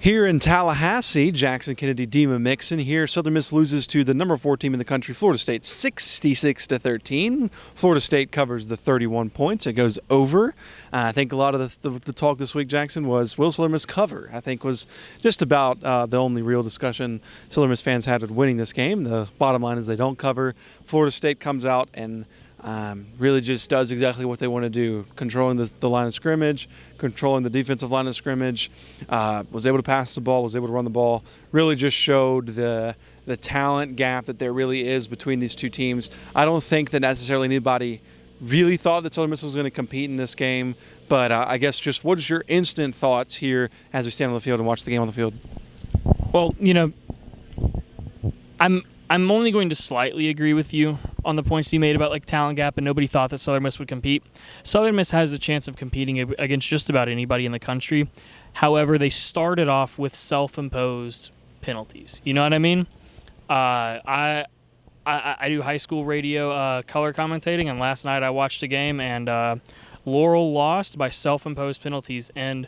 Here in Tallahassee, Jackson Kennedy Dema Mixon. Here, Southern Miss loses to the number 4 team in the country, Florida State, 66-13. Florida State covers the 31 points. It goes over. I think a lot of the talk this week, Jackson, was will Southern Miss cover? I think was just about the only real discussion Southern Miss fans had with winning this game. The bottom line is they don't cover. Florida State comes out and really just does exactly what they want to do, controlling the line of scrimmage, controlling the defensive line of scrimmage, was able to pass the ball, was able to run the ball, really just showed the talent gap that there really is between these two teams. I don't think that necessarily anybody really thought that Southern Miss was going to compete in this game, but I guess just what is your instant thoughts here as we stand on the field and watch the game on the field? Well, I'm only going to slightly agree with you on the points you made about talent gap, and nobody thought that Southern Miss would compete. Southern Miss has a chance of competing against just about anybody in the country. However, they started off with self-imposed penalties. You know what I mean? I do high school radio color commentating, and last night I watched a game, and Laurel lost by self-imposed penalties, and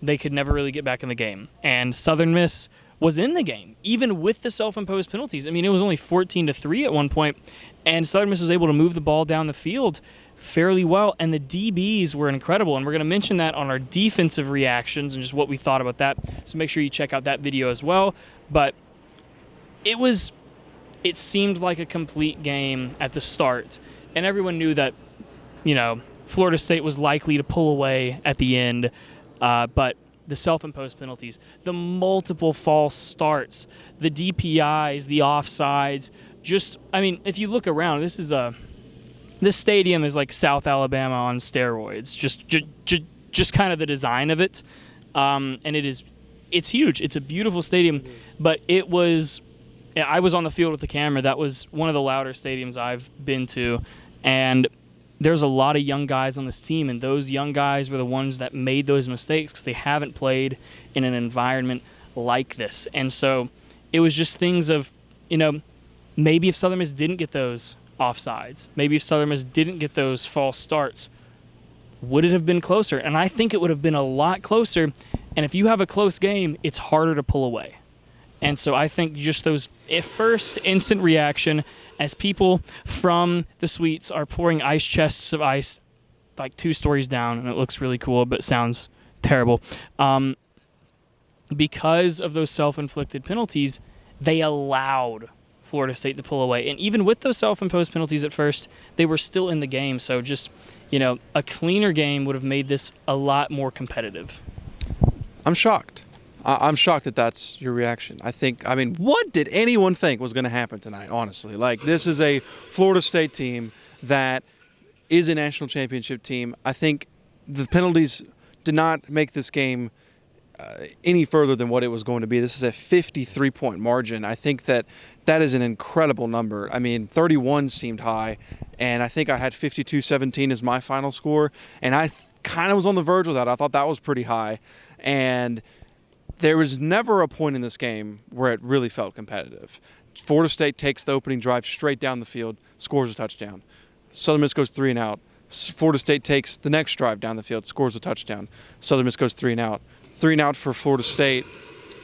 they could never really get back in the game. And Southern Miss was in the game, even with the self-imposed penalties. I mean, it was only 14-3 at one point, and Southern Miss was able to move the ball down the field fairly well, and the DBs were incredible. And we're going to mention that on our defensive reactions and just what we thought about that, so make sure you check out that video as well. But it seemed like a complete game at the start, and everyone knew that, Florida State was likely to pull away at the end, but the self-imposed penalties, the multiple false starts, the DPIs, the offsides, if you look around, this stadium is like South Alabama on steroids, just kind of the design of it, and it's huge. It's a beautiful stadium, but I was on the field with the camera. That was one of the louder stadiums I've been to, and there's a lot of young guys on this team, and those young guys were the ones that made those mistakes because they haven't played in an environment like this. And so it was just things of, maybe if Southern Miss didn't get those offsides, maybe if Southern Miss didn't get those false starts, would it have been closer? And I think it would have been a lot closer. And if you have a close game, it's harder to pull away. And so I think just those first instant reaction as people from the suites are pouring ice chests of ice like 2 stories down, and it looks really cool, but it sounds terrible. Because of those self-inflicted penalties, they allowed Florida State to pull away. And even with those self-imposed penalties at first, they were still in the game. So just, a cleaner game would have made this a lot more competitive. I'm shocked. I'm shocked that that's your reaction. What did anyone think was going to happen tonight, honestly? This is a Florida State team that is a national championship team. I think the penalties did not make this game any further than what it was going to be. This is a 53-point margin. I think that is an incredible number. 31 seemed high, and I think I had 52-17 as my final score, and I kind of was on the verge of that. I thought that was pretty high, and there was never a point in this game where it really felt competitive. Florida State takes the opening drive straight down the field, scores a touchdown. Southern Miss goes 3 and out. Florida State takes the next drive down the field, scores a touchdown. Southern Miss goes 3 and out. 3 and out for Florida State.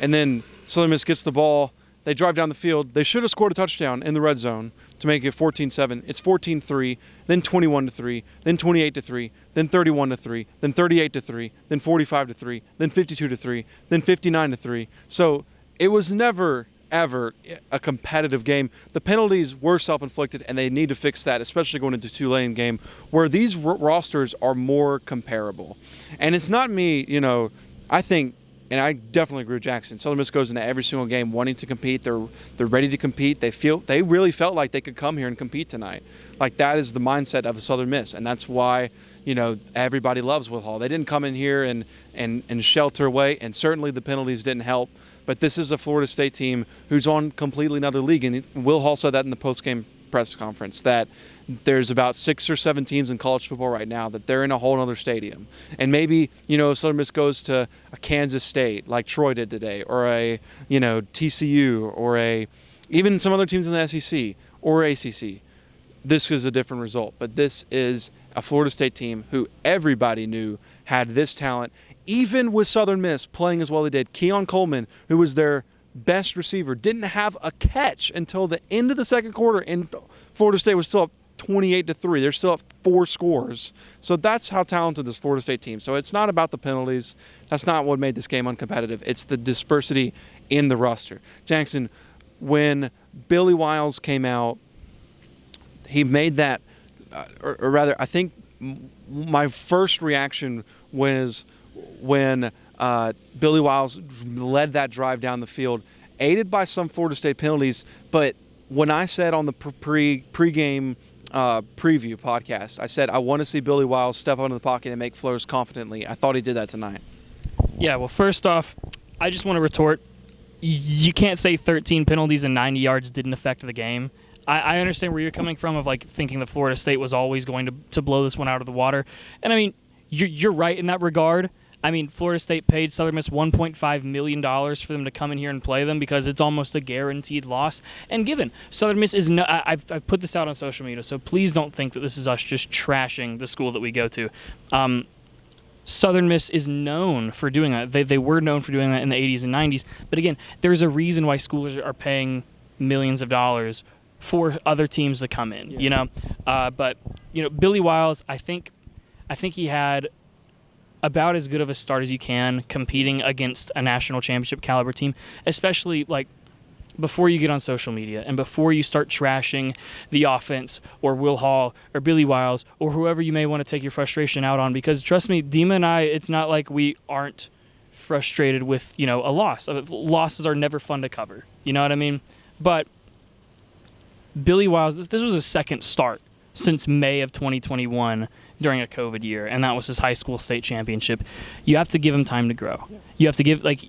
And then Southern Miss gets the ball. They drive down the field. They should have scored a touchdown in the red zone to make it 14-7. It's 14-3, then 21-3, then 28-3, then 31-3, then 38-3, then 45-3, then 52-3, then 59-3. So it was never, ever a competitive game. The penalties were self-inflicted, and they need to fix that, especially going into Tulane game, where these rosters are more comparable. And it's not me, I think, and I definitely agree with Jackson, Southern Miss goes into every single game wanting to compete. They're ready to compete. They really felt like they could come here and compete tonight. That is the mindset of Southern Miss, and that's why everybody loves Will Hall. They didn't come in here and shelter away, and certainly the penalties didn't help. But this is a Florida State team who's on completely another league, and Will Hall said that in the postgame press conference, that there's about 6 or 7 teams in college football right now that they're in a whole other stadium. And maybe, if Southern Miss goes to a Kansas State like Troy did today, or a, TCU, or even some other teams in the SEC or ACC, this is a different result. But this is a Florida State team who everybody knew had this talent, even with Southern Miss playing as well as they did. Keon Coleman, who was their best receiver, didn't have a catch until the end of the second quarter, and Florida State was still up 28-3. They're still up 4 scores. So that's how talented this Florida State team. So it's not about the penalties. That's not what made this game uncompetitive. It's the dispersity in the roster. Jackson, when Billy Wiles came out, he made that, or rather, I think my first reaction was when Billy Wiles led that drive down the field, aided by some Florida State penalties. But when I said on the pregame preview podcast, I said I want to see Billy Wiles step out of the pocket and make flows confidently. I thought he did that tonight. Yeah, well, first off, I just want to retort. You can't say 13 penalties and 90 yards didn't affect the game. I understand where you're coming from of like thinking that Florida State was always going to blow this one out of the water. And I mean, you're right in that regard. I mean, Florida State paid Southern Miss $1.5 million for them to come in here and play them because it's almost a guaranteed loss. And given Southern Miss is I've put this out on social media, so please don't think that this is us just trashing the school that we go to. Southern Miss is known for doing that. They were known for doing that in the 80s and 90s. But again, there's a reason why schools are paying millions of dollars for other teams to come in, you know. But you know, Billy Wiles, I think he had about as good of a start as you can competing against a national championship caliber team, especially like before you get on social media and before you start trashing the offense or Will Hall or Billy Wiles or whoever you may want to take your frustration out on. Because trust me, Dima and I, it's not like we aren't frustrated with, you know, a loss. Losses are never fun to cover. You know what I mean? But Billy Wiles, this was his second start since May of 2021 during a COVID year, and that was his high school state championship. You have to give him time to grow. You have to give, like,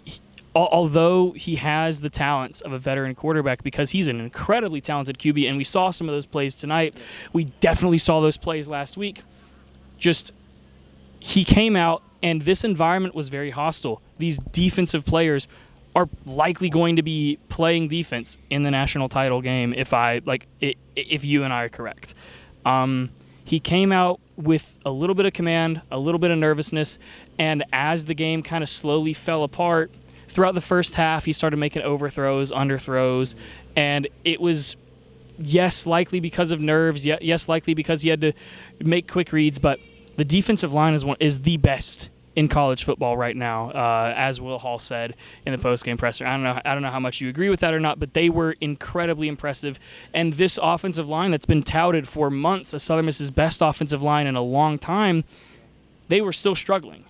although he has the talents of a veteran quarterback because he's an incredibly talented QB, and we saw some of those plays tonight. We definitely saw those plays last week. Just, he came out, and this environment was very hostile. These defensive players are likely going to be playing defense in the national title game if you and I are correct. He came out with a little bit of command, a little bit of nervousness, and as the game kind of slowly fell apart, throughout the first half, he started making overthrows, underthrows, and it was, yes, likely because of nerves, yes, likely because he had to make quick reads, but the defensive line is the best in college football right now, as Will Hall said in the postgame presser. I don't know how much you agree with that or not, but they were incredibly impressive. And this offensive line that's been touted for months as Southern Miss's best offensive line in a long time, they were still struggling.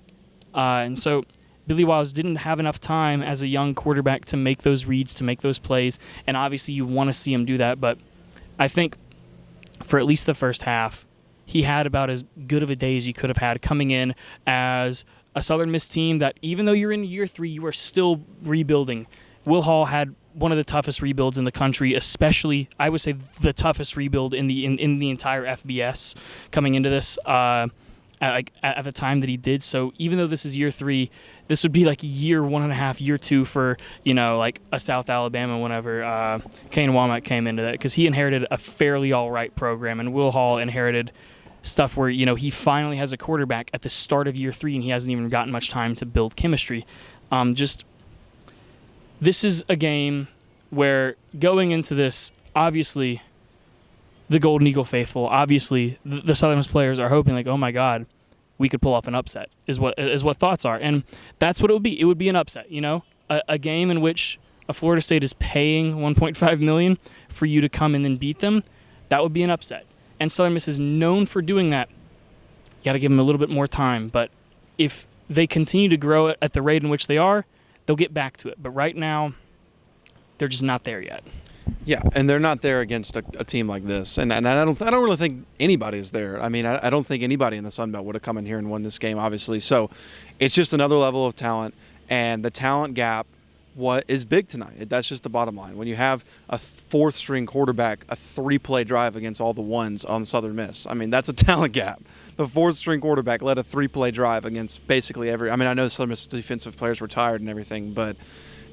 And so Billy Wiles didn't have enough time as a young quarterback to make those reads, to make those plays, and obviously you want to see him do that. But I think for at least the first half, he had about as good of a day as you could have had coming in as a Southern Miss team that, even though you're in year 3, you are still rebuilding. Will Hall had one of the toughest rebuilds in the country, especially, I would say, the toughest rebuild in the entire FBS coming into this at the time that he did. So even though this is year 3, this would be like year 1.5, year 2 for, you know, like a South Alabama whenever Kane Womack came into that, because he inherited a fairly all right program, and Will Hall inherited stuff where, you know, he finally has a quarterback at the start of year 3 and he hasn't even gotten much time to build chemistry. This is a game where going into this, obviously the Golden Eagle faithful, obviously the Southern Miss players are hoping like, oh my God, we could pull off an upset is what thoughts are. And that's what it would be. It would be an upset, you know, a game in which a Florida State is paying $1.5 million for you to come in and beat them. That would be an upset. And Southern Miss is known for doing that. You got to give them a little bit more time. But if they continue to grow it at the rate in which they are, they'll get back to it. But right now, they're just not there yet. Yeah, and they're not there against a team like this. And I don't really think anybody is there. I mean, I don't think anybody in the Sun Belt would have come in here and won this game, obviously. So it's just another level of talent. And the talent gap is big tonight. That's just the bottom line. When you have a 4th-string quarterback, a 3-play drive against all the ones on Southern Miss, I mean, that's a talent gap. The 4th-string quarterback led a 3-play drive against basically every – I mean, I know Southern Miss defensive players were tired and everything, but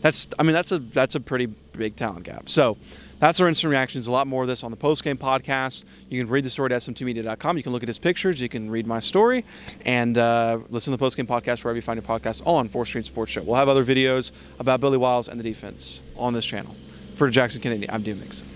That's a pretty big talent gap. So that's our instant reactions. A lot more of this on the post-game podcast. You can read the story at sm2media.com. You can look at his pictures. You can read my story. And listen to the post-game podcast wherever you find your podcast on 4th Street Sports Show. We'll have other videos about Billy Wiles and the defense on this channel. For Jackson Kennedy, I'm Dean Mixon.